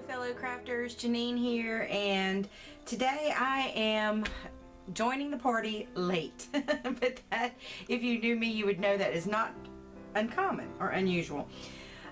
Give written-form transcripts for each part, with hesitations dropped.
fellow crafters, Janine here, and today I am joining the party late. But that, if you knew me, you would know that is not uncommon or unusual.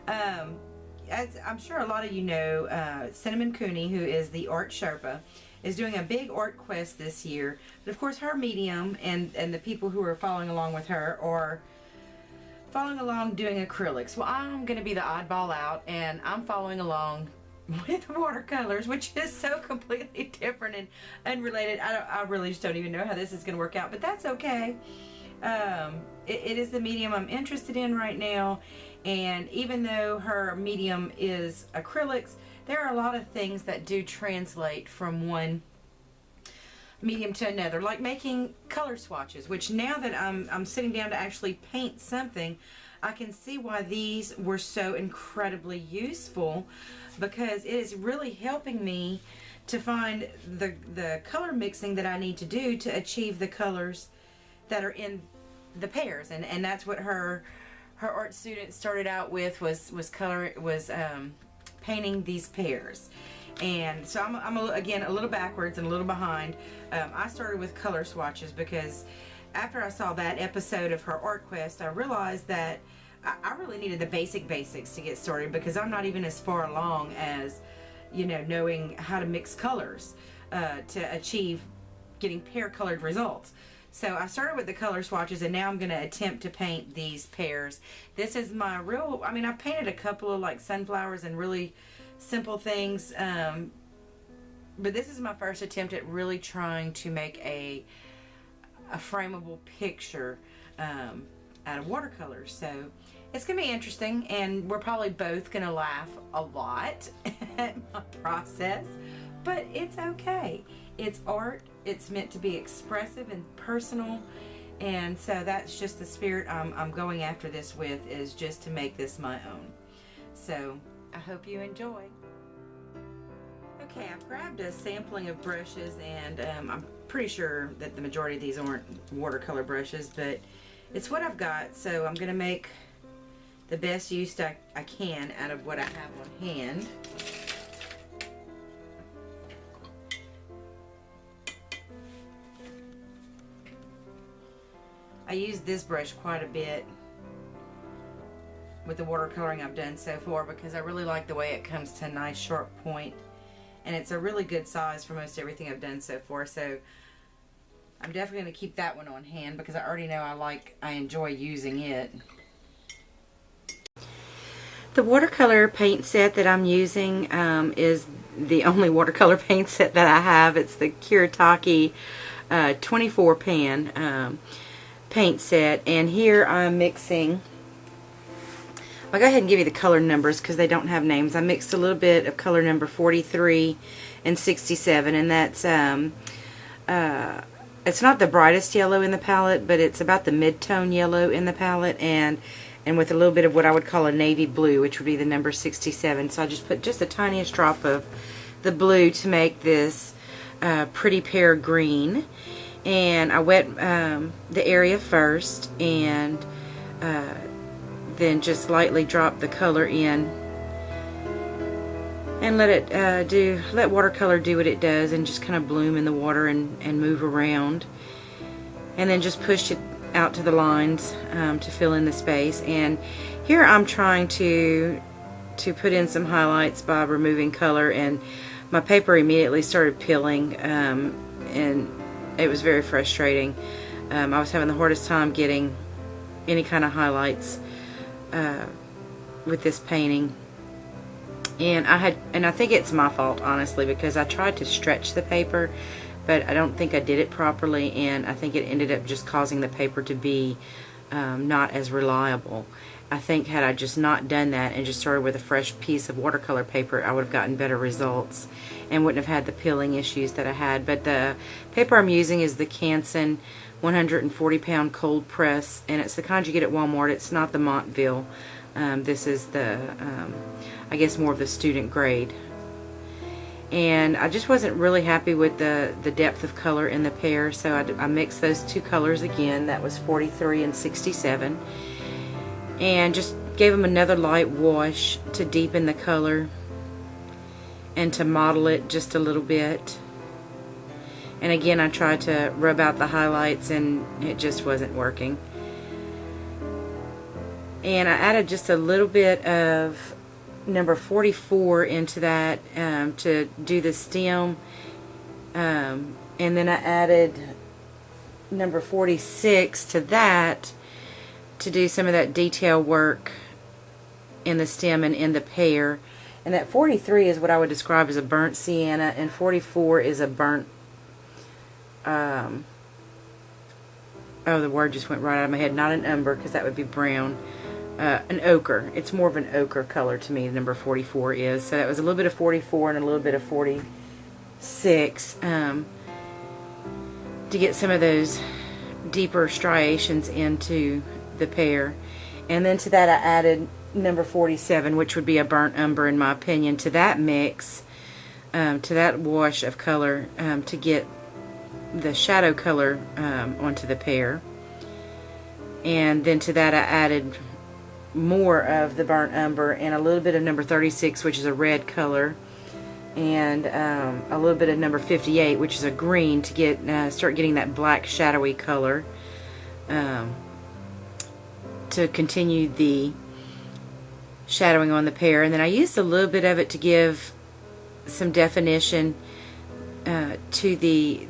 As I'm sure a lot of you know, Cinnamon Cooney, who is the art Sherpa, is doing a big art quest this year. But of course her medium and the people who are following along with her are following along doing acrylics. Well, I'm going to be the oddball out, and I'm following along with watercolors, which is so completely different and unrelated. I really just don't even know how this is going to work out, but that's okay. It is the medium I'm interested in right now, and even though her medium is acrylics, there are a lot of things that do translate from one medium to another, like making color swatches, which now that I'm sitting down to actually paint something, I can see why these were so incredibly useful, because it is really helping me to find the color mixing that I need to do to achieve the colors that are in the pears, and that's what her art student started out with, was painting these pears. And so I'm again a little backwards and a little behind. I started with color swatches because after I saw that episode of her art quest, I realized that I really needed the basics to get started, because I'm not even as far along as, you know, knowing how to mix colors to achieve getting pear colored results. So I started with the color swatches, and now I'm going to attempt to paint these pears. This is my real, I mean, I've painted a couple of like sunflowers and really simple things, but this is my first attempt at really trying to make a frameable picture out of watercolors. So it's gonna be interesting, and we're probably both gonna laugh a lot at my process, but it's okay. It's art. It's meant to be expressive and personal, and so that's just the spirit I'm going after this with, is just to make this my own. So I hope you enjoy. Okay, I've grabbed a sampling of brushes, and I'm pretty sure that the majority of these aren't watercolor brushes, but it's what I've got, so I'm going to make the best use I can out of what I have on hand. I use this brush quite a bit with the watercoloring I've done so far, because I really like the way it comes to a nice sharp point, and it's a really good size for most everything I've done so far. So I'm definitely going to keep that one on hand, because I already know I enjoy using it. The watercolor paint set that I'm using is the only watercolor paint set that I have. It's the Kuretake 24 pan paint set, and here I'm mixing. I'll go ahead and give you the color numbers because they don't have names. I mixed a little bit of color number 43 and 67, and that's it's not the brightest yellow in the palette, but it's about the mid-tone yellow in the palette, and with a little bit of what I would call a navy blue, which would be the number 67. So I just put just the tiniest drop of the blue to make this pretty pear green, and I wet the area first, and then just lightly drop the color in and let watercolor do what it does, and just kind of bloom in the water and move around, and then just push it out to the lines to fill in the space. And here I'm trying to put in some highlights by removing color, and my paper immediately started peeling, and it was very frustrating. I was having the hardest time getting any kind of highlights with this painting, and I think it's my fault, honestly, because I tried to stretch the paper, but I don't think I did it properly, and I think it ended up just causing the paper to be not as reliable. I think had I just not done that and just started with a fresh piece of watercolor paper, I would have gotten better results and wouldn't have had the peeling issues that I had. But the paper I'm using is the Canson 140 pound cold press, and it's the kind you get at Walmart. It's not the Montville. This is the I guess more of the student grade, and I just wasn't really happy with the depth of color in the pear, so I mixed those two colors again. That was 43 and 67, and just gave them another light wash to deepen the color. and to model it just a little bit. And again, I tried to rub out the highlights and it just wasn't working. And I added just a little bit of number 44 into that to do the stem. And then I added number 46 to that to do some of that detail work in the stem and in the pear. And that 43 is what I would describe as a burnt sienna, and 44 is a burnt, oh, the word just went right out of my head, not an umber, because that would be brown. An ochre. It's more of an ochre color to me, number 44 is. So that was a little bit of 44 and a little bit of 46 to get some of those deeper striations into the pear. And then to that I added number 47, which would be a burnt umber in my opinion, to that mix, to that wash of color, to get the shadow color onto the pear. And then to that I added more of the burnt umber and a little bit of number 36, which is a red color, and a little bit of number 58, which is a green, to get start getting that black shadowy color, to continue the shadowing on the pear. And then I used a little bit of it to give some definition to the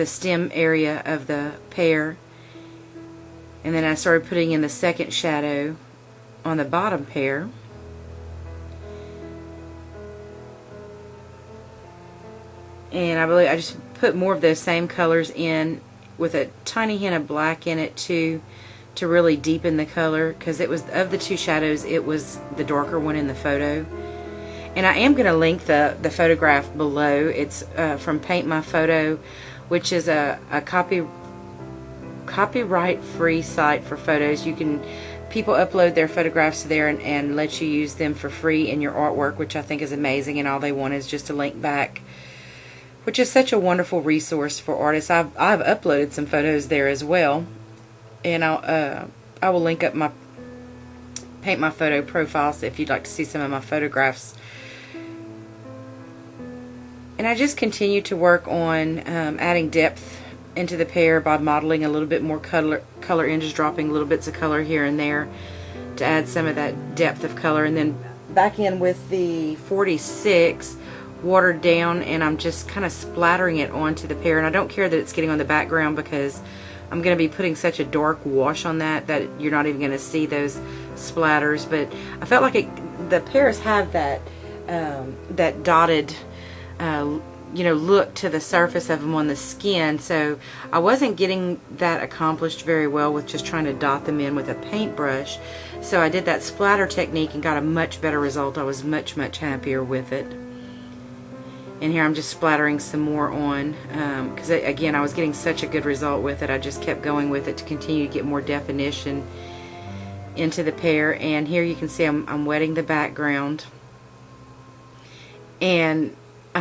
stem area of the pear. And then I started putting in the second shadow on the bottom pear. And I believe I just put more of those same colors in with a tiny hint of black in it too, to really deepen the color, because it was, of the two shadows, it was the darker one in the photo. And I am going to link the photograph below. It's from Paint My Photo, which is a copyright free site for photos. You can, people upload their photographs to there and let you use them for free in your artwork, which I think is amazing, and all they want is just a link back, which is such a wonderful resource for artists. I've uploaded some photos there as well, and I will link up my Paint My Photo profile so if you'd like to see some of my photographs. And I just continue to work on adding depth into the pear by modeling a little bit more color in, just dropping little bits of color here and there to add some of that depth of color. And then back in with the 46, watered down, and I'm just kind of splattering it onto the pear. And I don't care that it's getting on the background, because I'm going to be putting such a dark wash on that you're not even going to see those splatters. But I felt like the pears have that that dotted you know, look to the surface of them on the skin, so I wasn't getting that accomplished very well with just trying to dot them in with a paintbrush. So I did that splatter technique and got a much better result. I was much happier with it. And here I'm just splattering some more on, because again, I was getting such a good result with it. I just kept going with it to continue to get more definition into the pear. And here you can see I'm wetting the background, and I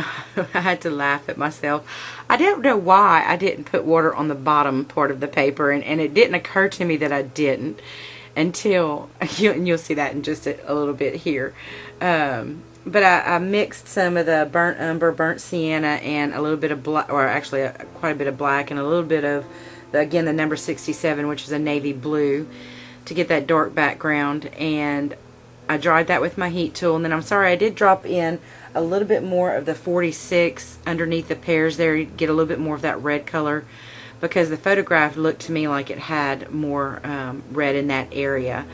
had to laugh at myself. I don't know why I didn't put water on the bottom part of the paper, and it didn't occur to me that I didn't until, and you'll see that in just a little bit here. But I mixed some of the burnt umber, burnt sienna, and a little bit of black, or actually quite a bit of black, and a little bit of, again, the number 67, which is a navy blue, to get that dark background. And I dried that with my heat tool. And then, I'm sorry, I did drop in a little bit more of the 46 underneath the pears there, get a little bit more of that red color, because the photograph looked to me like it had more red in that area.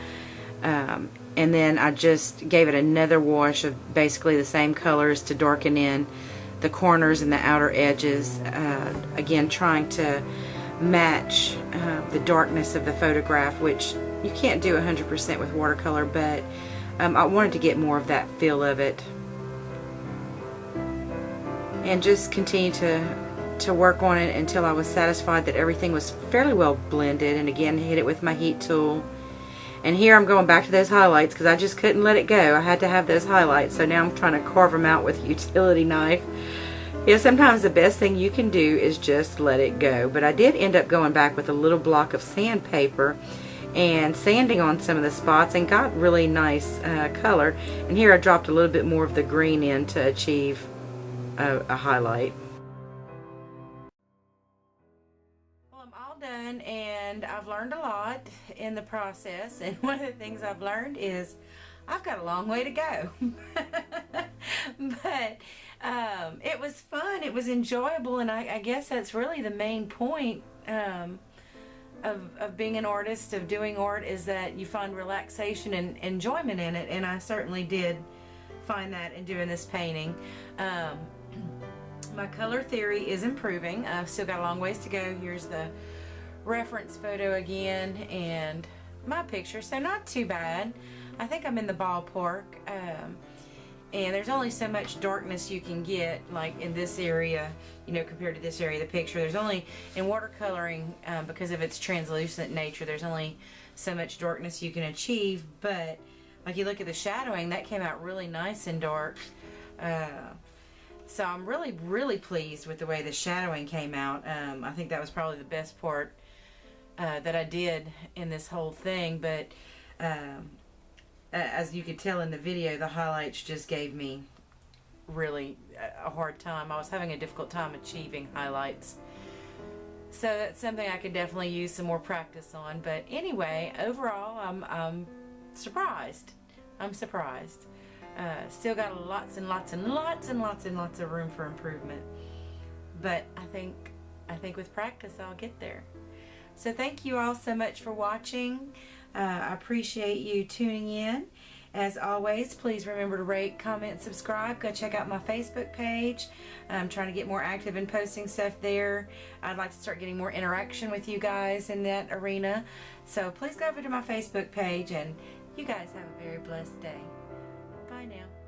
And then I just gave it another wash of basically the same colors to darken in the corners and the outer edges, again trying to match the darkness of the photograph, which you can't do 100% with watercolor, but I wanted to get more of that feel of it. And just continue to work on it until I was satisfied that everything was fairly well blended. And again, hit it with my heat tool. And here I'm going back to those highlights, because I just couldn't let it go. I had to have those highlights. So now I'm trying to carve them out with a utility knife. Yeah, sometimes the best thing you can do is just let it go. But I did end up going back with a little block of sandpaper and sanding on some of the spots, and got really nice color. And here I dropped a little bit more of the green in to achieve a highlight. Well, I'm all done, and I've learned a lot in the process, and one of the things I've learned is I've got a long way to go. But it was fun, it was enjoyable, and I guess that's really the main point of being an artist, of doing art, is that you find relaxation and enjoyment in it, and I certainly did find that in doing this painting. My color theory is improving. I've still got a long ways to go. Here's the reference photo again and my picture, so not too bad. I think I'm in the ballpark, and there's only so much darkness you can get, like in this area, you know, compared to this area of the picture. There's only, in watercoloring, because of its translucent nature, there's only so much darkness you can achieve. But like, you look at the shadowing, that came out really nice and dark. So I'm really pleased with the way the shadowing came out. I think that was probably the best part that I did in this whole thing. But as you could tell in the video, the highlights just gave me really a hard time. I was having a difficult time achieving highlights. So that's something I could definitely use some more practice on. But anyway, overall, I'm surprised. I'm surprised. Still got lots and lots and lots and lots and lots of room for improvement. But I think with practice I'll get there. So thank you all so much for watching. I appreciate you tuning in. As always, please remember to rate, comment, subscribe. Go check out my Facebook page. I'm trying to get more active in posting stuff there. I'd like to start getting more interaction with you guys in that arena. So please go over to my Facebook page, and you guys have a very blessed day. Bye now.